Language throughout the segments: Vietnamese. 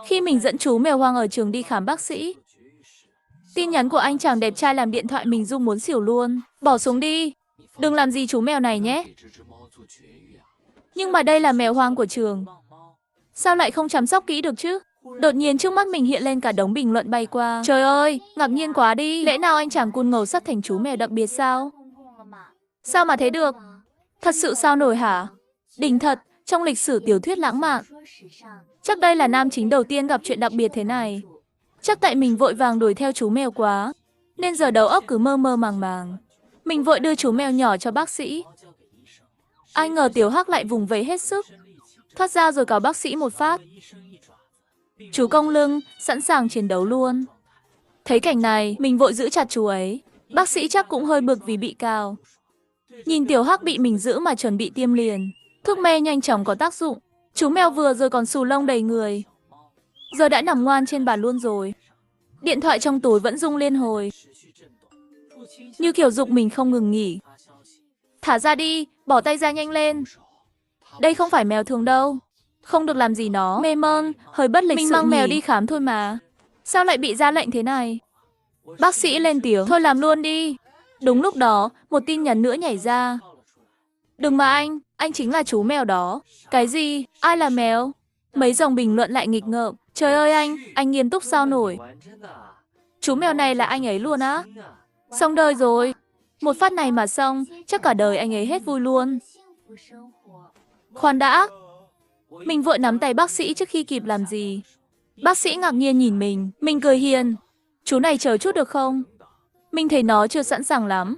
Khi mình dẫn chú mèo hoang ở trường đi khám bác sĩ, tin nhắn của anh chàng đẹp trai làm điện thoại mình rung muốn xỉu luôn. Bỏ xuống đi, đừng làm gì chú mèo này nhé. Nhưng mà đây là mèo hoang của trường. Sao lại không chăm sóc kỹ được chứ? Đột nhiên trước mắt mình hiện lên cả đống bình luận bay qua. Trời ơi, ngạc nhiên quá đi. Lẽ nào anh chàng cun ngầu sắp thành chú mèo đặc biệt sao? Sao mà thế được? Thật sự sao nổi hả? Đỉnh thật, trong lịch sử tiểu thuyết lãng mạn. Chắc đây là nam chính đầu tiên gặp chuyện đặc biệt thế này. Chắc tại mình vội vàng đuổi theo chú mèo quá, nên giờ đầu óc cứ mơ mơ màng màng. Mình vội đưa chú mèo nhỏ cho bác sĩ. Ai ngờ Tiểu Hắc lại vùng vẫy hết sức, thoát ra rồi cào bác sĩ một phát. Chú cong lưng, sẵn sàng chiến đấu luôn. Thấy cảnh này, mình vội giữ chặt chú ấy. Bác sĩ chắc cũng hơi bực vì bị cào. Nhìn Tiểu Hắc bị mình giữ mà chuẩn bị tiêm liền. Thuốc mê nhanh chóng có tác dụng. Chú mèo vừa rồi còn xù lông đầy người, giờ đã nằm ngoan trên bàn luôn rồi. Điện thoại trong túi vẫn rung liên hồi, như kiểu giục mình không ngừng nghỉ. Thả ra đi, bỏ tay ra nhanh lên. Đây không phải mèo thường đâu. Không được làm gì nó. Mê mơn, hơi bất lịch sự. Mình mang mèo đi khám thôi mà. Sao lại bị ra lệnh thế này? Bác sĩ lên tiếng. Thôi làm luôn đi. Đúng lúc đó, một tin nhắn nữa nhảy ra. Đừng mà anh chính là chú mèo đó. Cái gì? Ai là mèo? Mấy dòng bình luận lại nghịch ngợm. Trời ơi anh nghiêm túc sao nổi. Chú mèo này là anh ấy luôn á. Xong đời rồi. Một phát này mà xong, chắc cả đời anh ấy hết vui luôn. Khoan đã. Mình vội nắm tay bác sĩ trước khi kịp làm gì. Bác sĩ ngạc nhiên nhìn mình cười hiền. Chú này chờ chút được không? Mình thấy nó chưa sẵn sàng lắm.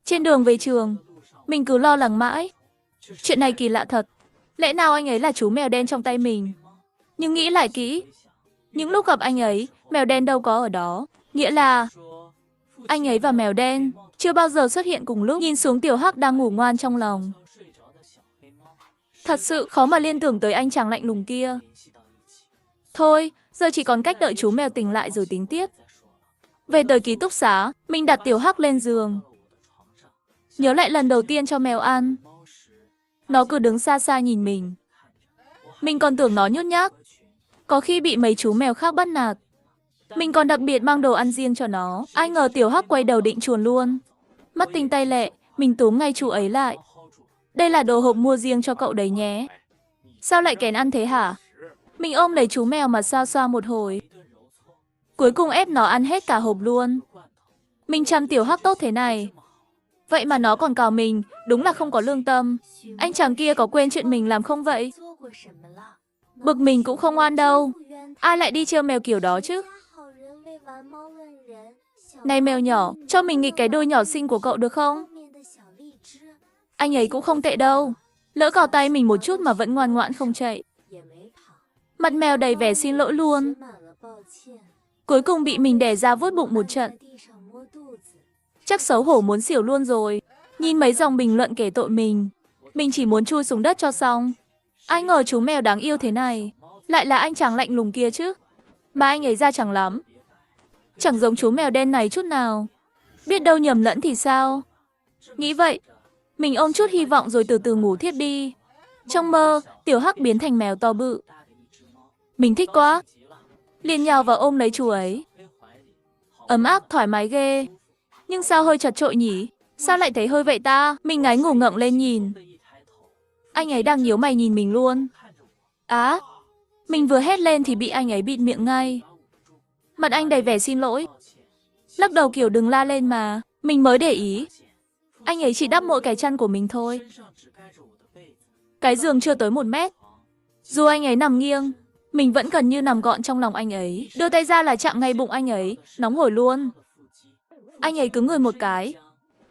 Trên đường về trường, mình cứ lo lắng mãi. Chuyện này kỳ lạ thật. Lẽ nào anh ấy là chú mèo đen trong tay mình? Nhưng nghĩ lại kỹ, những lúc gặp anh ấy, mèo đen đâu có ở đó. Nghĩa là anh ấy và mèo đen chưa bao giờ xuất hiện cùng lúc. Nhìn xuống Tiểu Hắc đang ngủ ngoan trong lòng, thật sự khó mà liên tưởng tới anh chàng lạnh lùng kia. Thôi, giờ chỉ còn cách đợi chú mèo tỉnh lại rồi tính tiếp. Về tới ký túc xá, mình đặt Tiểu Hắc lên giường. Nhớ lại lần đầu tiên cho mèo ăn, nó cứ đứng xa xa nhìn mình. Mình còn tưởng nó nhút nhát, có khi bị mấy chú mèo khác bắt nạt. Mình còn đặc biệt mang đồ ăn riêng cho nó. Ai ngờ Tiểu Hắc quay đầu định chuồn luôn. Mắt tinh tay lẹ, mình túm ngay chú ấy lại. Đây là đồ hộp mua riêng cho cậu đấy nhé. Sao lại kén ăn thế hả? Mình ôm lấy chú mèo mà xoa xoa một hồi. Cuối cùng ép nó ăn hết cả hộp luôn. Mình chăm Tiểu Hắc tốt thế này, vậy mà nó còn cào mình, đúng là không có lương tâm. Anh chàng kia có quên chuyện mình làm không vậy? Bực mình cũng không oan đâu. Ai lại đi trêu mèo kiểu đó chứ? Này mèo nhỏ, cho mình nghịch cái đuôi nhỏ xinh của cậu được không? Anh ấy cũng không tệ đâu. Lỡ cào tay mình một chút mà vẫn ngoan ngoãn không chạy. Mặt mèo đầy vẻ xin lỗi luôn. Cuối cùng bị mình đè ra vuốt bụng một trận. Chắc xấu hổ muốn xỉu luôn rồi. Nhìn mấy dòng bình luận kể tội mình chỉ muốn chui xuống đất cho xong. Ai ngờ chú mèo đáng yêu thế này lại là anh chàng lạnh lùng kia chứ. Mà anh ấy da trắng lắm, chẳng giống chú mèo đen này chút nào. Biết đâu nhầm lẫn thì sao? Nghĩ vậy, mình ôm chút hy vọng rồi từ từ ngủ thiếp đi. Trong mơ, Tiểu Hắc biến thành mèo to bự. Mình thích quá, liền nhào vào ôm lấy chú ấy. Ấm áp thoải mái ghê. Nhưng sao hơi chật chội nhỉ? Sao lại thấy hơi vậy ta? Mình ngáy ngủ ngẩng lên nhìn. Anh ấy đang nhíu mày nhìn mình luôn. Á, mình vừa hét lên thì bị anh ấy bịt miệng ngay. Mặt anh đầy vẻ xin lỗi, lắc đầu kiểu đừng la lên mà. Mình mới để ý, anh ấy chỉ đắp mỗi cái chăn của mình thôi. Cái giường chưa tới 1 mét. Dù anh ấy nằm nghiêng, mình vẫn gần như nằm gọn trong lòng anh ấy. Đưa tay ra là chạm ngay bụng anh ấy, nóng hổi luôn. Anh ấy cứng người một cái,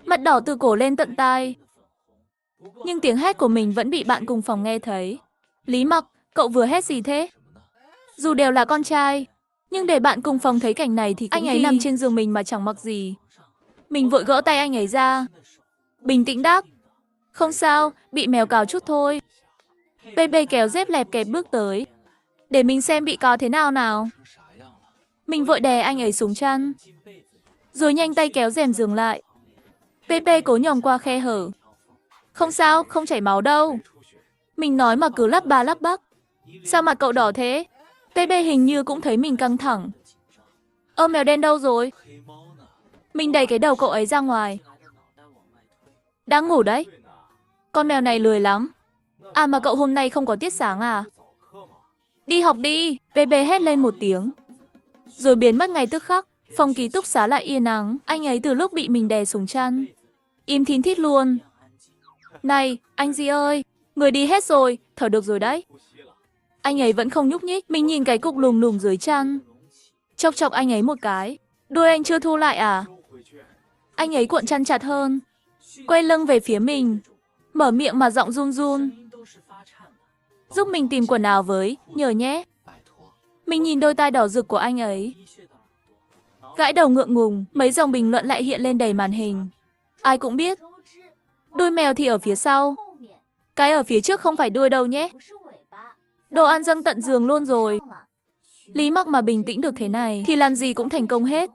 mặt đỏ từ cổ lên tận tai. Nhưng tiếng hét của mình vẫn bị bạn cùng phòng nghe thấy. Lý Mặc, cậu vừa hét gì thế? Dù đều là con trai, nhưng để bạn cùng phòng thấy cảnh này thì anh ấy nằm trên giường mình mà chẳng mặc gì. Mình vội gỡ tay anh ấy ra. Bình tĩnh đáp. Không sao, bị mèo cào chút thôi. Bebe kéo dép lẹp kẹp bước tới. Để mình xem bị cào thế nào nào. Mình vội đè anh ấy xuống chăn, rồi nhanh tay kéo rèm giường lại. Pepe cố nhòm qua khe hở. Không sao, không chảy máu đâu. Mình nói mà cứ lắp ba lắp bắp. Sao mặt cậu đỏ thế? TB hình như cũng thấy mình căng thẳng. Mèo đen đâu rồi? Mình đẩy cái đầu cậu ấy ra ngoài. Đang ngủ đấy. Con mèo này lười lắm. À mà cậu hôm nay không có tiết sáng à? Đi học đi, BB hét lên một tiếng. Rồi biến mất ngay tức khắc. Phòng ký túc xá lại yên ắng. Anh ấy từ lúc bị mình đè xuống chăn im thìn thít luôn. Này, anh Di ơi, người đi hết rồi, thở được rồi đấy. Anh ấy vẫn không nhúc nhích. Mình nhìn cái cục lùm lùm dưới chăn. Chọc chọc anh ấy một cái. Đuôi anh chưa thu lại à? Anh ấy cuộn chăn chặt hơn, quay lưng về phía mình, mở miệng mà giọng run run. Giúp mình tìm quần áo với, nhờ nhé. Mình nhìn đôi tai đỏ rực của anh ấy. Gãi đầu ngượng ngùng, mấy dòng bình luận lại hiện lên đầy màn hình. Ai cũng biết, đuôi mèo thì ở phía sau. Cái ở phía trước không phải đuôi đâu nhé. Đồ ăn dâng tận giường luôn rồi. Lý Mặc mà bình tĩnh được thế này thì làm gì cũng thành công hết.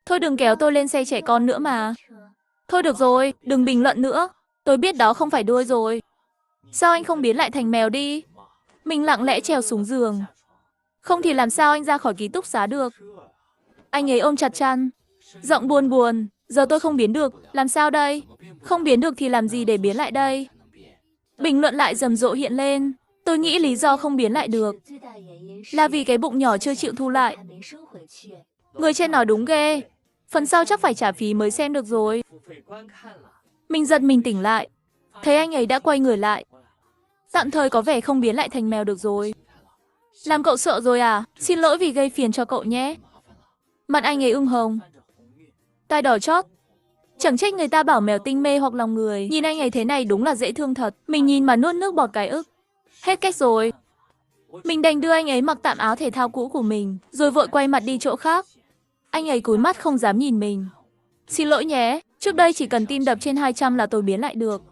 Thôi đừng kéo tôi lên xe trẻ con nữa mà. Thôi được rồi, đừng bình luận nữa. Tôi biết đó không phải đuôi rồi. Sao anh không biến lại thành mèo đi? Mình lặng lẽ trèo xuống giường. Không thì làm sao anh ra khỏi ký túc xá được? Anh ấy ôm chặt chăn, giọng buồn buồn. Giờ tôi không biến được, làm sao đây? Không biến được thì làm gì để biến lại đây? Bình luận lại rầm rộ hiện lên. Tôi nghĩ lý do không biến lại được là vì cái bụng nhỏ chưa chịu thu lại. Người trên nói đúng ghê. Phần sau chắc phải trả phí mới xem được rồi. Mình giật mình tỉnh lại. Thấy anh ấy đã quay người lại. Tạm thời có vẻ không biến lại thành mèo được rồi. Làm cậu sợ rồi à? Xin lỗi vì gây phiền cho cậu nhé. Mặt anh ấy ửng hồng, tai đỏ chót. Chẳng trách người ta bảo mèo tinh mê hoặc lòng người. Nhìn anh ấy thế này đúng là dễ thương thật. Mình nhìn mà nuốt nước bọt cái ức. Hết cách rồi. Mình đành đưa anh ấy mặc tạm áo thể thao cũ của mình, rồi vội quay mặt đi chỗ khác. Anh ấy cúi mắt không dám nhìn mình. Xin lỗi nhé, trước đây chỉ cần tim đập trên 200 là tôi biến lại được.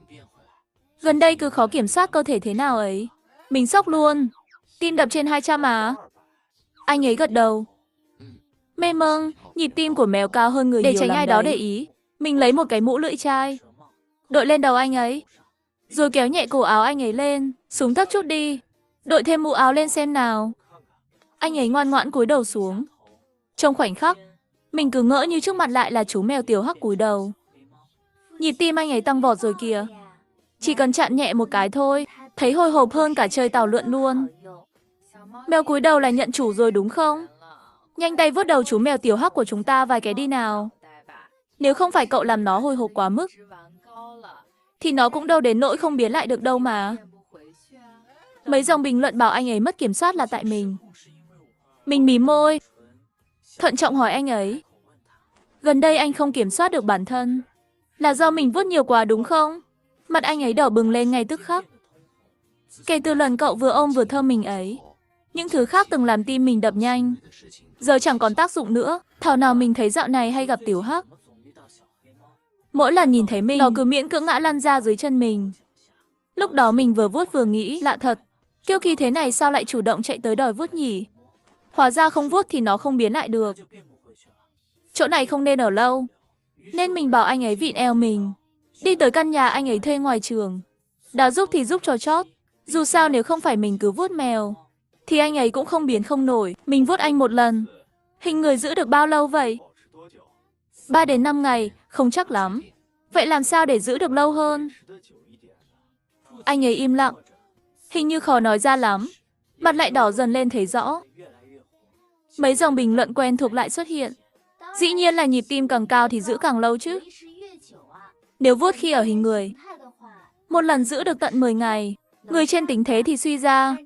Gần đây cứ khó kiểm soát cơ thể thế nào ấy. Mình sốc luôn. Tim đập trên 200 à? Anh ấy gật đầu. Mê mâng, nhịp tim của mèo cao hơn người nhiều lắm. Để tránh ai đó để ý, mình lấy một cái mũ lưỡi chai, đội lên đầu anh ấy, rồi kéo nhẹ cổ áo anh ấy lên, xuống thấp chút đi. Đội thêm mũ áo lên xem nào. Anh ấy ngoan ngoãn cúi đầu xuống. Trong khoảnh khắc, mình cứ ngỡ như trước mặt lại là chú mèo tiểu hắc cúi đầu. Nhịp tim anh ấy tăng vọt rồi kìa. Chỉ cần chạm nhẹ một cái thôi, thấy hồi hộp hơn cả chơi tàu lượn luôn. Mèo cúi đầu là nhận chủ rồi đúng không? Nhanh tay vuốt đầu chú mèo tiểu hắc của chúng ta vài cái đi nào. Nếu không phải cậu làm nó hồi hộp quá mức, thì nó cũng đâu đến nỗi không biến lại được đâu mà. Mấy dòng bình luận bảo anh ấy mất kiểm soát là tại mình. Mình mím môi, thận trọng hỏi anh ấy. Gần đây anh không kiểm soát được bản thân. Là do mình vuốt nhiều quá đúng không? Mặt anh ấy đỏ bừng lên ngay tức khắc. Kể từ lần cậu vừa ôm vừa thơm mình ấy, những thứ khác từng làm tim mình đập nhanh giờ chẳng còn tác dụng nữa. Thảo nào mình thấy dạo này hay gặp tiểu hắc. Mỗi lần nhìn thấy mình, nó cứ miễn cưỡng ngã lăn ra dưới chân mình. Lúc đó mình vừa vuốt vừa nghĩ, lạ thật, Kiêu Kỳ thế này sao lại chủ động chạy tới đòi vuốt nhỉ? Hóa ra không vuốt thì nó không biến lại được. Chỗ này không nên ở lâu, nên mình bảo anh ấy vịn eo mình, đi tới căn nhà anh ấy thuê ngoài trường. Đã giúp thì giúp cho chót. Dù sao nếu không phải mình cứ vuốt mèo, thì anh ấy cũng không biến không nổi. Mình vuốt anh một lần. Hình người giữ được bao lâu vậy? 3 đến 5 ngày, không chắc lắm. Vậy làm sao để giữ được lâu hơn? Anh ấy im lặng. Hình như khó nói ra lắm. Mặt lại đỏ dần lên thấy rõ. Mấy dòng bình luận quen thuộc lại xuất hiện. Dĩ nhiên là nhịp tim càng cao thì giữ càng lâu chứ. Nếu vuốt khi ở hình người, một lần giữ được tận 10 ngày. Người trên tính thế thì suy ra,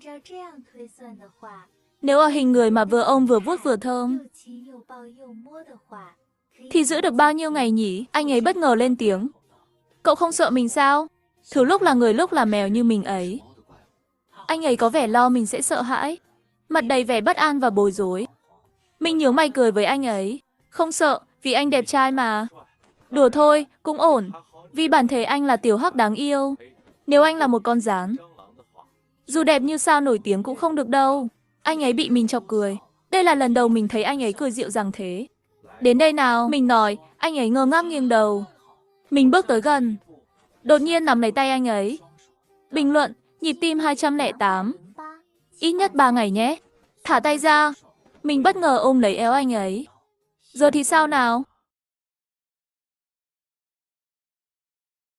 nếu ở hình người mà vừa ôm vừa vuốt vừa thơm, thì giữ được bao nhiêu ngày nhỉ? Anh ấy bất ngờ lên tiếng. Cậu không sợ mình sao? Thứ lúc là người lúc là mèo như mình ấy. Anh ấy có vẻ lo mình sẽ sợ hãi, mặt đầy vẻ bất an và bối rối. Mình nhướng mày cười với anh ấy. Không sợ, vì anh đẹp trai mà. Đùa thôi, cũng ổn. Vì bản thể anh là tiểu hắc đáng yêu. Nếu anh là một con gián, dù đẹp như sao nổi tiếng cũng không được đâu. Anh ấy bị mình chọc cười. Đây là lần đầu mình thấy anh ấy cười dịu dàng thế. Đến đây nào, mình nói. Anh ấy ngơ ngác nghiêng đầu. Mình bước tới gần, đột nhiên nắm lấy tay anh ấy. Bình luận, nhịp tim 208. Ít nhất 3 ngày nhé. Thả tay ra. Mình bất ngờ ôm lấy eo anh ấy. Giờ thì sao nào?